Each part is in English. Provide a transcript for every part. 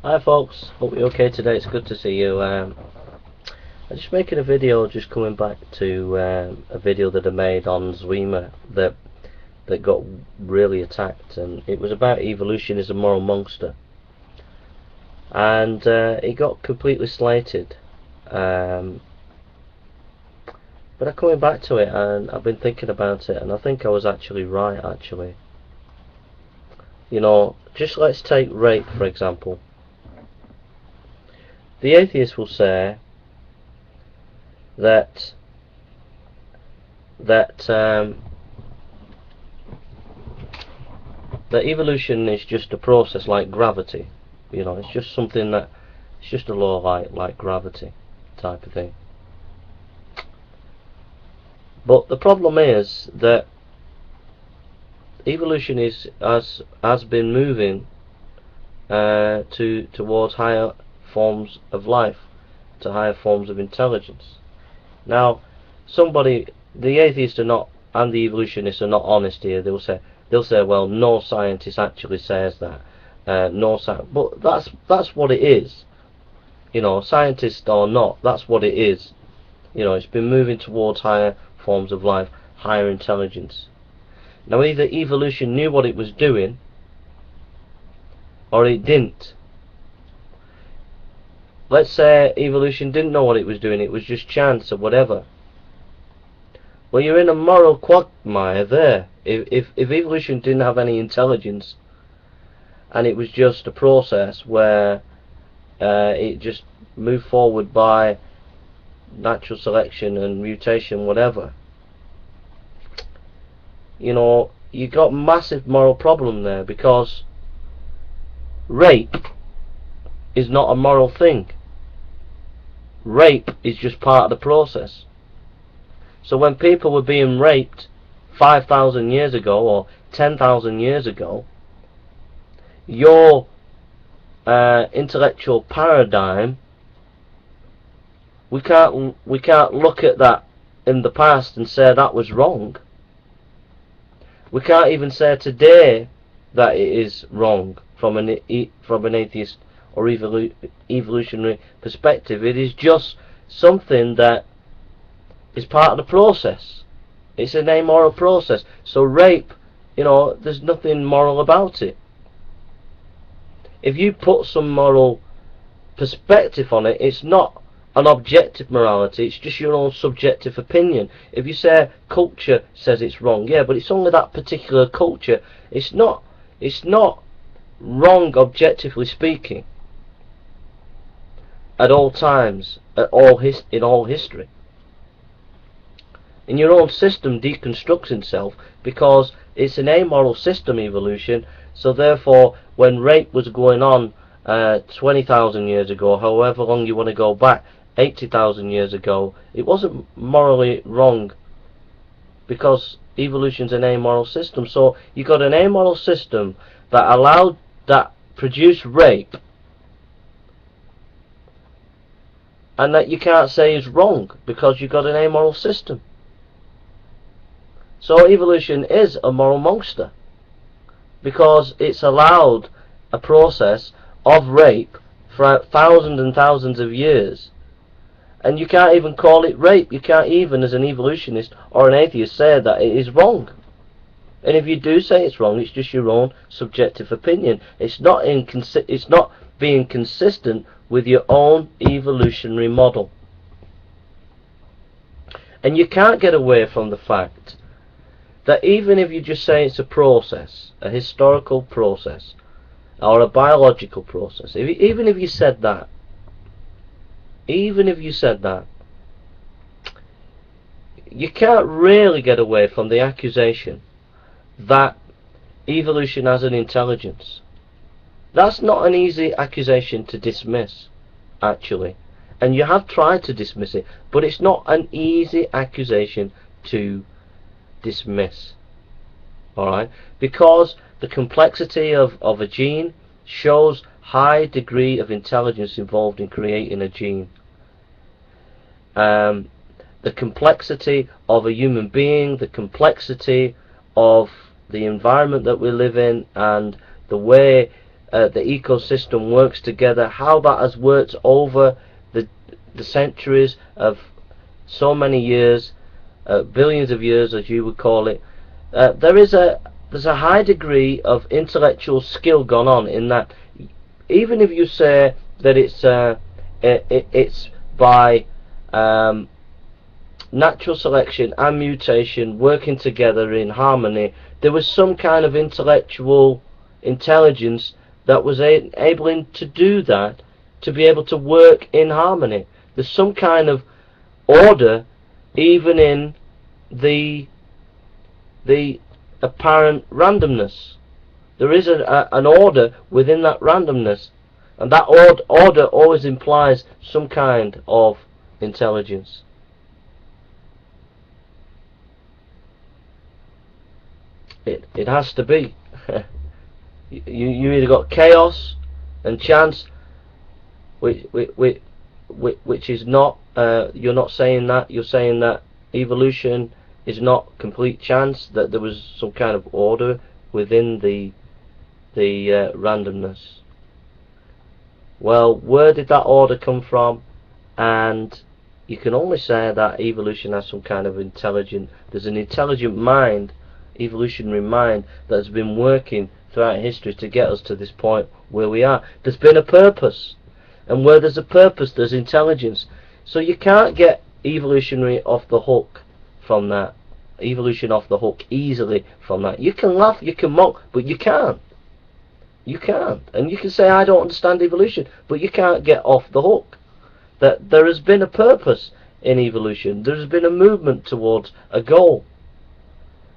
Hi folks, hope you're okay today. It's good to see you. I'm just making a video, just coming back to a video that I made on Zwima that got really attacked, and it was about evolution is a moral monster, and it got completely slated. But I'm coming back to it, and I've been thinking about it, and I think I was actually right. You know, just let's take rape for example. The atheist will say that evolution is just a process like gravity. You know, it's just something that it's just a law like gravity type of thing. But the problem is that evolution has been moving towards higher forms of life, to higher forms of intelligence. Now, the atheists are not, and the evolutionists are not honest here. They'll say, well, no scientist actually says that. But that's what it is. You know, scientist or not, that's what it is. You know, it's been moving towards higher forms of life, higher intelligence. Now, either evolution knew what it was doing, or it didn't. Let's say evolution didn't know what it was doing, it was just chance or whatever. Well, you're in a moral quagmire there. If evolution didn't have any intelligence, and it was just a process where it just moved forward by natural selection and mutation, whatever, you know, you got massive moral problem there, because rape is not a moral thing. Rape is just part of the process. So when people were being raped 5,000 years ago or 10,000 years ago, your intellectual paradigm, we can't look at that in the past and say that was wrong. We can't even say today that it is wrong from an atheist or evolutionary perspective. It is just something that is part of the process. It's an amoral process. So rape, you know, there's nothing moral about it. If you put some moral perspective on it, it's not an objective morality, it's just your own subjective opinion. If you say culture says it's wrong, yeah, but it's only that particular culture. It's not wrong objectively speaking at all times, in all history. And your own system deconstructs itself because it's an amoral system, evolution. So therefore, when rape was going on 20,000 years ago, however long you want to go back, 80,000 years ago, it wasn't morally wrong, because evolution's an amoral system. So you got an amoral system that produced rape, and that you can't say is wrong because you've got an amoral system. So evolution is a moral monster, because it's allowed a process of rape for thousands and thousands of years, and you can't even call it rape. You can't even, as an evolutionist or an atheist, say that it is wrong. And if you do say it's wrong, it's just your own subjective opinion. It's not being consistent with your own evolutionary model. And you can't get away from the fact that even if you just say it's a process, a historical process, or a biological process, even if you said that, you can't really get away from the accusation that evolution has an intelligence. That's not an easy accusation to dismiss, actually. And you have tried to dismiss it, but it's not an easy accusation to dismiss. Alright? Because the complexity of a gene shows high degree of intelligence involved in creating a gene. The complexity of a human being, the complexity of the environment that we live in, and the way the ecosystem works together, how that has worked over the centuries of so many years, billions of years as you would call it. There's a high degree of intellectual skill gone on in that. Even if you say that it's by natural selection and mutation working together in harmony, there was some kind of intellectual intelligence that was able to do that, to be able to work in harmony. There's some kind of order even in the apparent randomness. There is an order within that randomness, and that order always implies some kind of intelligence. It has to be. You either got chaos and chance, which is not. You're not saying that. You're saying that evolution is not complete chance. That there was some kind of order within the randomness. Well, where did that order come from? And you can only say that evolution has some kind of intelligent. There's an intelligent mind, evolutionary mind, that has been working throughout history to get us to this point where we are. There's been a purpose, and where there's a purpose, there's intelligence. So you can't get evolutionary off the hook from that. Evolution off the hook easily from that. You can laugh, you can mock, but you can't. You can't. And you can say, I don't understand evolution, but you can't get off the hook. That there has been a purpose in evolution. There has been a movement towards a goal.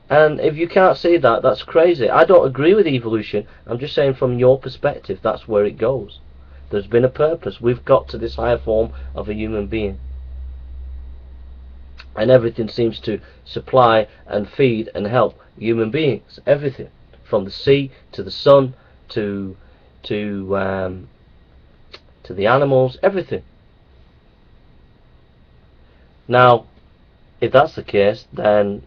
And if you can't see that, that's crazy. I don't agree with evolution. I'm just saying from your perspective, that's where it goes. There's been a purpose. We've got to this higher form of a human being. And everything seems to supply and feed and help human beings. Everything. From the sea to the sun to the animals. Everything. Now, if that's the case, then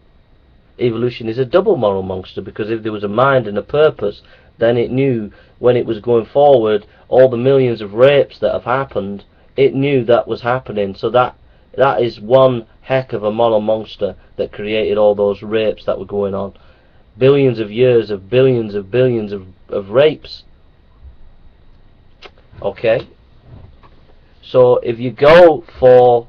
evolution is a double moral monster, because if there was a mind and a purpose, then it knew when it was going forward, all the millions of rapes that have happened, it knew that was happening. So that is one heck of a moral monster that created all those rapes that were going on. Billions of years of billions of billions of rapes. Okay? So if you go for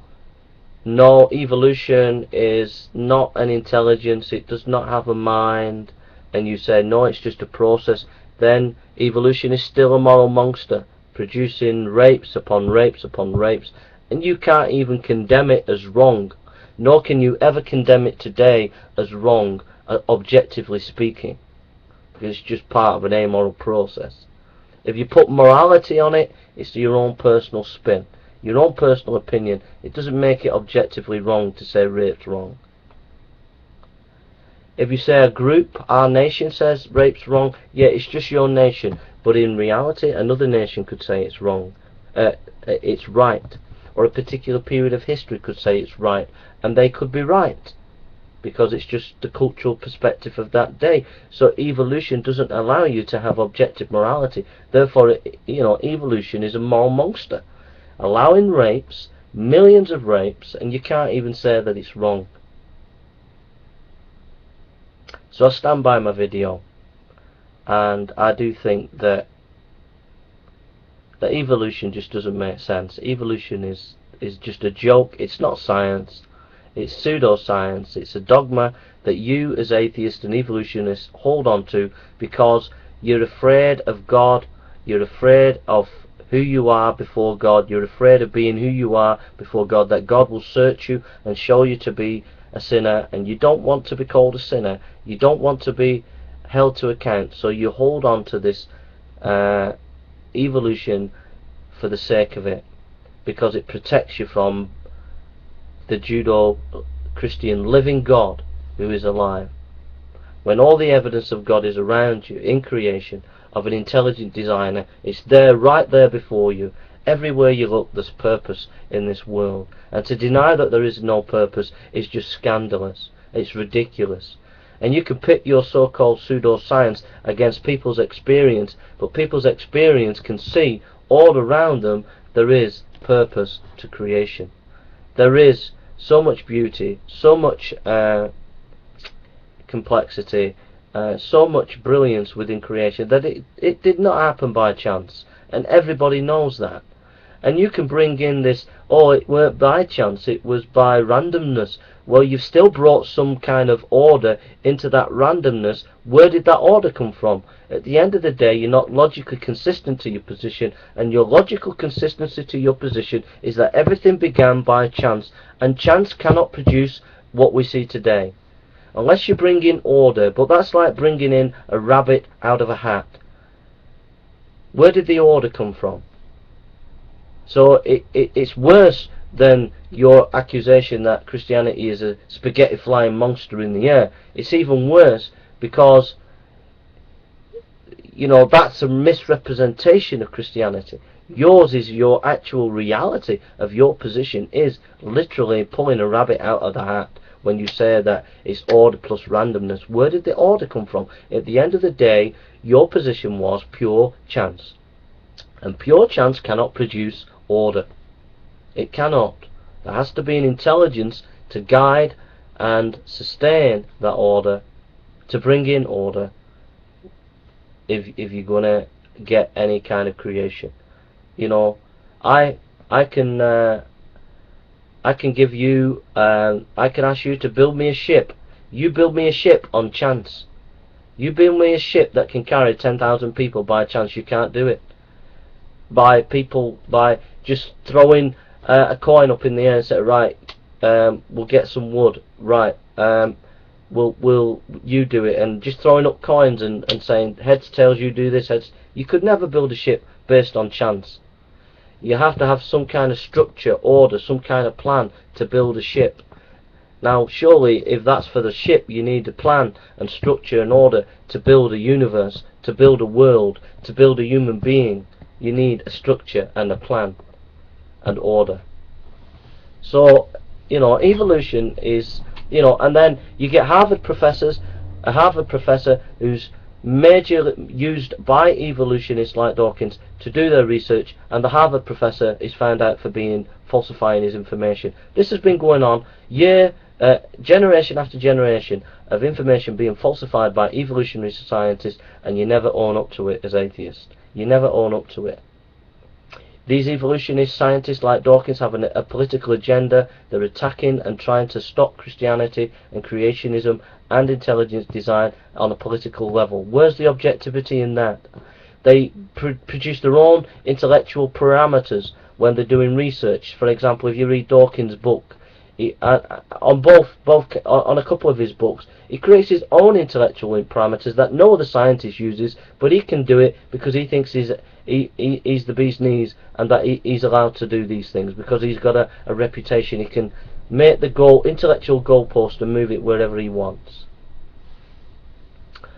no, evolution is not an intelligence, it does not have a mind, and you say no, it's just a process, then evolution is still a moral monster, producing rapes upon rapes upon rapes, and you can't even condemn it as wrong, nor can you ever condemn it today as wrong, objectively speaking, because it's just part of an amoral process. If you put morality on it, it's your own personal spin, your own personal opinion. It doesn't make it objectively wrong to say rape's wrong. If you say a group, our nation says rape's wrong, yeah, it's just your nation, but in reality another nation could say it's wrong, it's right, or a particular period of history could say it's right, and they could be right, because it's just the cultural perspective of that day. So evolution doesn't allow you to have objective morality. Therefore, evolution is a moral monster, allowing rapes, millions of rapes, and you can't even say that it's wrong. So I stand by my video, and I do think that evolution just doesn't make sense. Evolution is just a joke. It's not science. It's pseudoscience. It's a dogma that you as atheists and evolutionists hold on to because you're afraid of God, you're afraid of who you are before God, you're afraid of being who you are before God, that God will search you and show you to be a sinner, and you don't want to be called a sinner, you don't want to be held to account, so you hold on to this evolution for the sake of it, because it protects you from the Judeo-Christian living God who is alive. When all the evidence of God is around you in creation, of an intelligent designer, it's there, right there before you. Everywhere you look, there's purpose in this world, and to deny that there is no purpose is just scandalous. It's ridiculous. And you can pit your so-called pseudoscience against people's experience, but people's experience can see all around them there is purpose to creation. There is so much beauty, so much complexity, so much brilliance within creation that it did not happen by chance, and everybody knows that. And you can bring in this, oh, it weren't by chance, it was by randomness. Well, you've still brought some kind of order into that randomness. Where did that order come from? At the end of the day, you're not logically consistent to your position, and your logical consistency to your position is that everything began by chance, and chance cannot produce what we see today. Unless you bring in order, but that's like bringing in a rabbit out of a hat. Where did the order come from? So it's worse than your accusation that Christianity is a spaghetti flying monster in the air. It's even worse because, you know, that's a misrepresentation of Christianity. Yours is your actual reality of your position, is literally pulling a rabbit out of the hat when you say that it's order plus randomness. Where did the order come from? At the end of the day, your position was pure chance. And pure chance cannot produce order. It cannot. There has to be an intelligence to guide and sustain that order, to bring in order, if you're going to get any kind of creation. You know, I can give you, I can ask you to build me a ship. You build me a ship on chance. You build me a ship that can carry 10,000 people by chance. You can't do it. By just throwing a coin up in the air and say, right, we'll get some wood, right, will you do it, and just throwing up coins and saying heads, tails, you do this, heads. You could never build a ship based on chance. You have to have some kind of structure, order, some kind of plan to build a ship. Now surely if that's for the ship, you need a plan and structure and order to build a universe, to build a world, to build a human being. You need a structure and a plan and order. So, you know, evolution is, you know, and then you get Harvard professors, a Harvard professor who's majorly used by evolutionists like Dawkins to do their research, and the Harvard professor is found out for being falsifying his information. This has been going on generation after generation of information being falsified by evolutionary scientists, and you never own up to it as atheists. You never own up to it. These evolutionist scientists like Dawkins have a political agenda. They're attacking and trying to stop Christianity and creationism and intelligence design on a political level. Where's the objectivity in that? They produce their own intellectual parameters when they're doing research. For example, if you read Dawkins' book, on a couple of his books, he creates his own intellectual parameters that no other scientist uses, but he can do it because he thinks he's the bee's knees, and that he's allowed to do these things because he's got a reputation. He can make the intellectual goalpost and move it wherever he wants,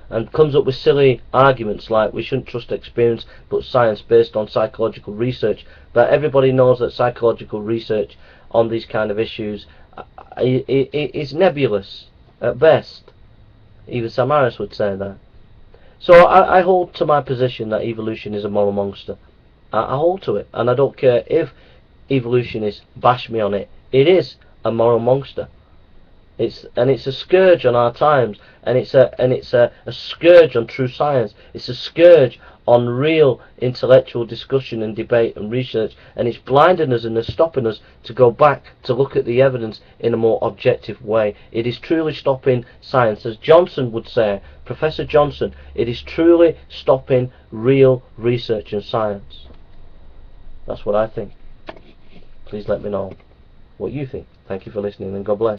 and comes up with silly arguments like we shouldn't trust experience but science based on psychological research. But everybody knows that psychological research on these kind of issues is nebulous at best. Even Sam Harris would say that. So I hold to my position that evolution is a moral monster. I hold to it, and I don't care if evolutionists bash me on it. It is a moral monster. It's a scourge on our times, and it's a scourge on true science. It's a scourge on real intellectual discussion and debate and research, and it's blinding us and it's stopping us to go back to look at the evidence in a more objective way. It is truly stopping science, as Johnson would say, Professor Johnson. It is truly stopping real research and science. That's what I think. Please let me know what you think. Thank you for listening, and God bless.